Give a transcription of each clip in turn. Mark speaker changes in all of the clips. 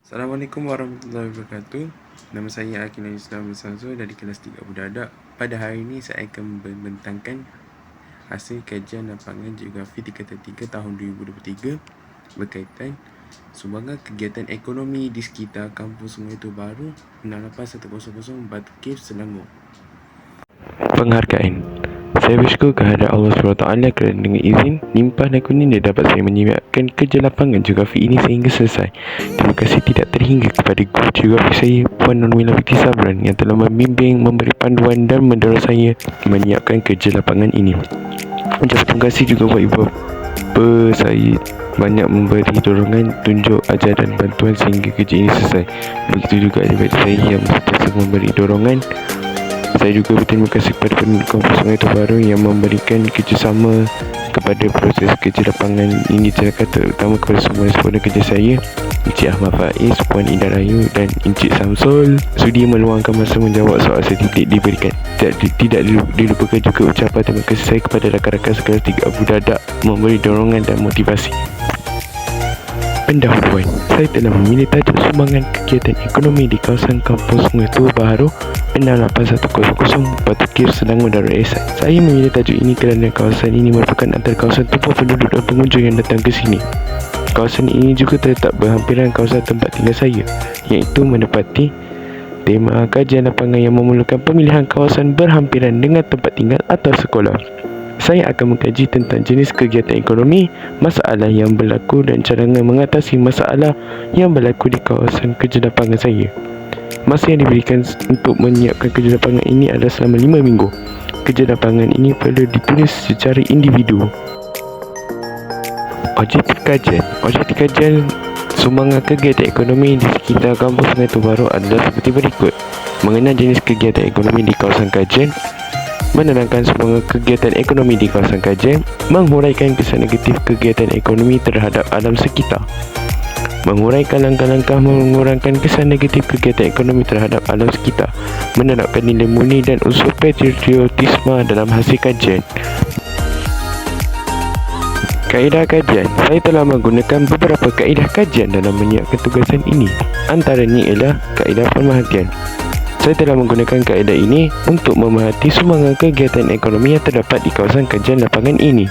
Speaker 1: Assalamualaikum warahmatullahi wabarakatuh. Nama saya Akil Islam Sanzo dari kelas 3 Budadak. Pada hari ini saya akan membentangkan hasil kajian lapangan Geografi tingkatan 3 tahun 2023 berkaitan sumbangan kegiatan ekonomi di sekitar kampus Sungai Baru 68100 Batu Cave, Selangor. Penghargaan. Saya bersyukur kehadrat Allah SWT kerana dengan izin, limpah dan kurnia dapat saya menyiapkan kerja lapangan geografi ini sehingga selesai. Terima kasih tidak terhingga kepada guru geografi saya, Puan Nurmila Binti Sabran yang telah membimbing, memberi panduan dan mendorong saya menyiapkan kerja lapangan ini. Ucap terima kasih juga buat ibu bapa saya banyak memberi dorongan, tunjuk, ajar dan bantuan sehingga kerja ini selesai. Begitu juga adik-adik saya yang sentiasa memberi dorongan. Saya juga berterima kasih kepada penduduk kampus Sungai Baru yang memberikan kerjasama kepada proses kerja lapangan ini, terutama kepada semua sempurna kerja saya, Encik Ahmad Faiz, Puan Ida Rayu dan Encik Samsul sudi meluangkan masa menjawab soal setitik diberikan. Tidak dilupakan juga ucapan terima kasih saya kepada rakan-rakan sekelas 3 Budadak memberi dorongan dan motivasi. Pendahuluan. Saya telah memilih tajuk sumbangan kegiatan ekonomi di kawasan kampus Sungai Baru 68100 Batu Cave, Selangor, Darul Ehsan. Saya memilih tajuk ini kerana kawasan ini merupakan antara kawasan tumpuan penduduk dan pengunjung yang datang ke sini. Kawasan ini juga terletak berhampiran kawasan tempat tinggal saya, iaitu menepati tema kajian lapangan yang memerlukan pemilihan kawasan berhampiran dengan tempat tinggal atau sekolah. Saya akan mengkaji tentang jenis kegiatan ekonomi, masalah yang berlaku dan cadangan mengatasi masalah yang berlaku di kawasan kerja lapangan saya. Masa yang diberikan untuk menyiapkan kerja lapangan ini adalah selama 5 minggu. Kerja lapangan ini perlu ditulis secara individu. Objektif kajian sumbangan kegiatan ekonomi di sekitar kampus Sungai Baru adalah seperti berikut. Mengenal jenis kegiatan ekonomi di kawasan kajian, menerangkan sumbangan kegiatan ekonomi di kawasan kajian, menghuraikan kesan negatif kegiatan ekonomi terhadap alam sekitar, menguraikan langkah-langkah mengurangkan kesan negatif kegiatan ekonomi terhadap alam sekitar, menerapkan nilai murni dan unsur patriotisme dalam hasil kajian. Kaedah kajian. Saya telah menggunakan beberapa kaedah kajian dalam menyiapkan tugasan ini. Antaranya ialah kaedah pemerhatian. Saya telah menggunakan kaedah ini untuk memerhati sumbangan kegiatan ekonomi yang terdapat di kawasan kajian lapangan ini.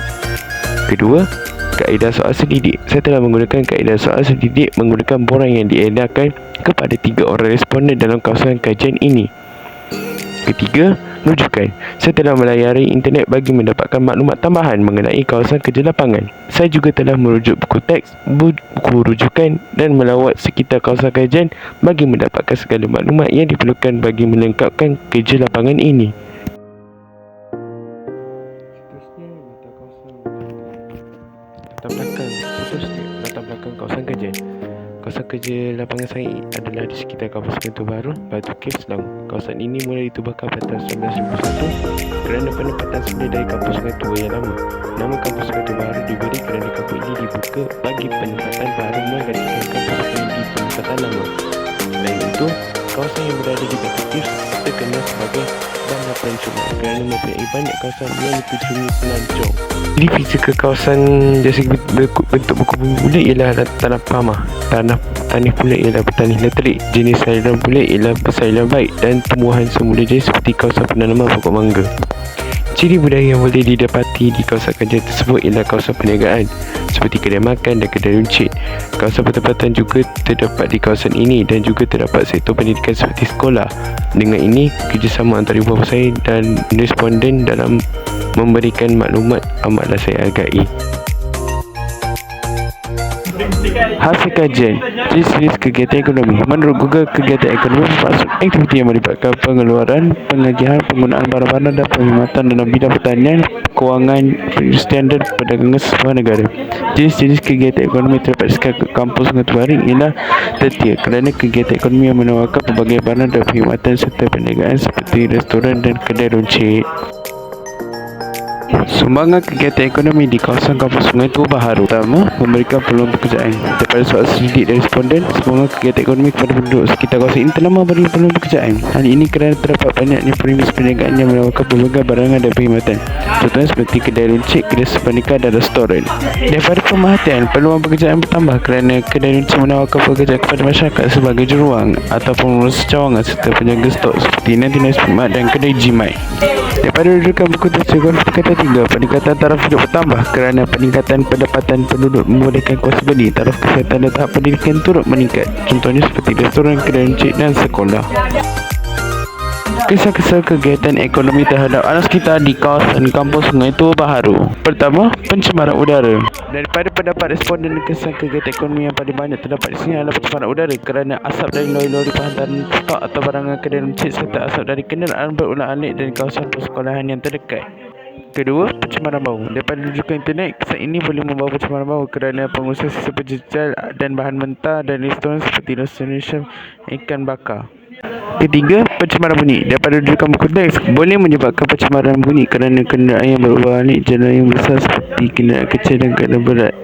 Speaker 1: Kedua, kaedah soal selidik. Saya telah menggunakan kaedah soal selidik menggunakan borang yang diedarkan kepada 3 orang responden dalam kawasan kajian ini. Ketiga, rujukan. Saya telah melayari internet bagi mendapatkan maklumat tambahan mengenai kawasan kerja lapangan. Saya juga telah merujuk buku teks, buku rujukan dan melawat sekitar kawasan kajian bagi mendapatkan segala maklumat yang diperlukan bagi melengkapkan kerja lapangan ini. Latar belakang kawasan kajian. Kawasan kerja lapangan saya adalah di sekitar kampus Sungai Baru, Batu Cave, Selangor. Kawasan ini mulai ditubuhkan pada tahun 1951 kerana penempatan semula dari kampus Sungai yang lama. Nama kampus Sungai Baru diberi kerana kampus ini dibuka bagi penempatan baru menggantikan kampus yang di penempatan lama. Selain itu, kawasan yang berada di Batu Cave terkenal sebagai bandar pelancongan kerana mempunyai banyak kawasan yang dikunjungi pelancong. Jadi fizikal kawasan dari segi bentuk buku pula ialah tanah pamah, tanah pula ialah bertanah letrik, jenis sayuran pula ialah bersayuran baik dan tumbuhan semula jenis seperti kawasan penanaman pokok mangga. Ciri budaya yang boleh didapati di kawasan kajian tersebut ialah kawasan perniagaan seperti kedai makan dan kedai runcit. Kawasan pertempatan juga terdapat di kawasan ini dan juga terdapat sektor pendidikan seperti sekolah. Dengan ini, kerjasama antara ibu bapa saya dan responden dalam memberikan maklumat amatlah saya hargai. Hasil kajian jenis kegiatan ekonomi. Menurut Google, kegiatan ekonomi bermaksud aktiviti yang melibatkan pengeluaran, pengajian, penggunaan barang-barang dan perkhidmatan dalam bidang pertanian, kewangan, standard perdagangan sebuah negara. Jenis-jenis kegiatan ekonomi terdapat di kampus Sungai Baru ialah tertier kerana kegiatan ekonomi yang menawarkan pelbagai barang dan perkhidmatan serta perniagaan seperti restoran dan kedai runcit. Sumbangan kegiatan ekonomi di kawasan kampus Sungai Tua Baharu. Pertama, memberikan peluang pekerjaan. Daripada soal selidik dari responden, sumbangan kegiatan ekonomi kepada penduduk sekitar kawasan ini telah memberi peluang pekerjaan. Hal ini kerana terdapat banyaknya premis perniagaan yang menawarkan pelbagai barangan dan perkhidmatan. Contohnya seperti kedai runcit, kedai sepanika dan restoran. Daripada pemerhatian, peluang pekerjaan bertambah kerana kedai runcit menawarkan pekerjaan kepada masyarakat sebagai juruang ataupun pengurus cawangan serta penjaga stok seperti nanti Smart dan kedai jimat. Daripada rujukan buku tersebut, kata 3, peningkatan taraf hidup bertambah kerana peningkatan pendapatan penduduk membolehkan kuasa beli. Taraf kesihatan dan tahap pendidikan turut meningkat. Contohnya seperti restoran, kedai runcit dan sekolah. Kisah-kisah kegiatan ekonomi terhadap anak sekitar di kawasan kampus Sungai Tua Baharu. Pertama, pencemaran udara. Daripada pendapat responden, kisah kegiatan ekonomi yang paling banyak terdapat di sini adalah pencemaran udara kerana asap dari lori-lori penghantaran stok atau barangan kedai runcit serta asap dari kenderaan berulang-alik dari kawasan persekolahan yang terdekat. Kedua, pencemaran bau. Daripada rujukan internet, kisah ini boleh membawa pencemaran bau kerana pengusaha sisa penjejal dan bahan mentah dan restoran seperti restoran ikan bakar. Ketiga, pencemaran bunyi. Daripada rujukan buku teks, boleh menyebabkan pencemaran bunyi kerana kenderaan yang berulang-alik, jalan yang besar seperti kenderaan kecil dan kenderaan berat.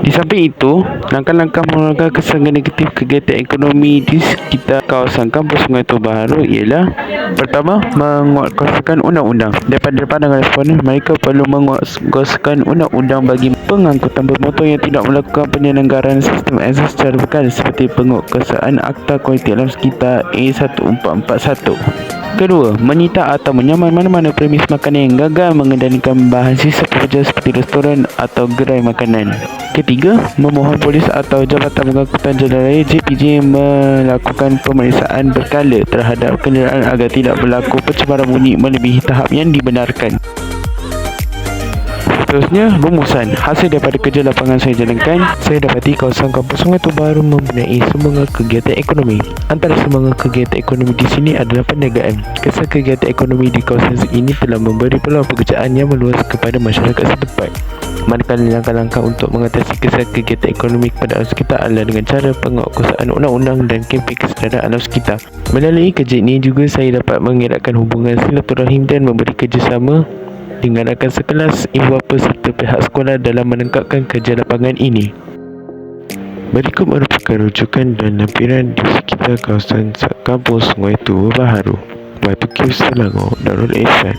Speaker 1: Di samping itu, langkah-langkah mengeluarkan kesan negatif kegiatan ekonomi di sekitar kawasan kampus Sungai Tua Baharu ialah: pertama, menguatkuasakan undang-undang. Daripada pandangan responden, mereka perlu menguatkuasakan undang-undang bagi pengangkutan bermotor yang tidak melakukan penyelenggaraan sistem azas secara berkala seperti penguatkuasaan Akta Kualiti Alam Sekitar A1441. Kedua, menyita atau menyaman mana-mana premis makanan yang gagal mengendalikan bahan sisa pekerja seperti restoran atau gerai makanan. Ketiga, memohon polis atau Jabatan Pengangkutan Jalan Raya JPJ melakukan pemeriksaan berkala terhadap kenderaan agar tidak berlaku pencemaran bunyi melebihi tahap yang dibenarkan. Seterusnya, rumusan. Hasil daripada kerja lapangan saya jalankan, saya dapati kawasan kampus Sungai Tua Baharu mempunyai sumbangan kegiatan ekonomi. Antara sumbangan kegiatan ekonomi di sini adalah perniagaan. Kisah kegiatan ekonomi di kawasan ini telah memberi peluang pekerjaan yang meluas kepada masyarakat setempat. Manakala langkah-langkah untuk mengatasi kisah kegiatan ekonomi kepada alam sekitar adalah dengan cara penguatkuasaan undang-undang dan kempen kesedaran alam sekitar. Melalui kerja ini juga saya dapat mengeratkan hubungan silaturahim dan memberi kerjasama dengan rakan sekelas, ibu bapa serta pihak sekolah dalam meningkatkan kerja lapangan ini. Berikut merupakan rujukan dan lampiran di sekitar kawasan kampus Sungai Tua Baharu, Batu Caves, Selangor, Darul Ihsan.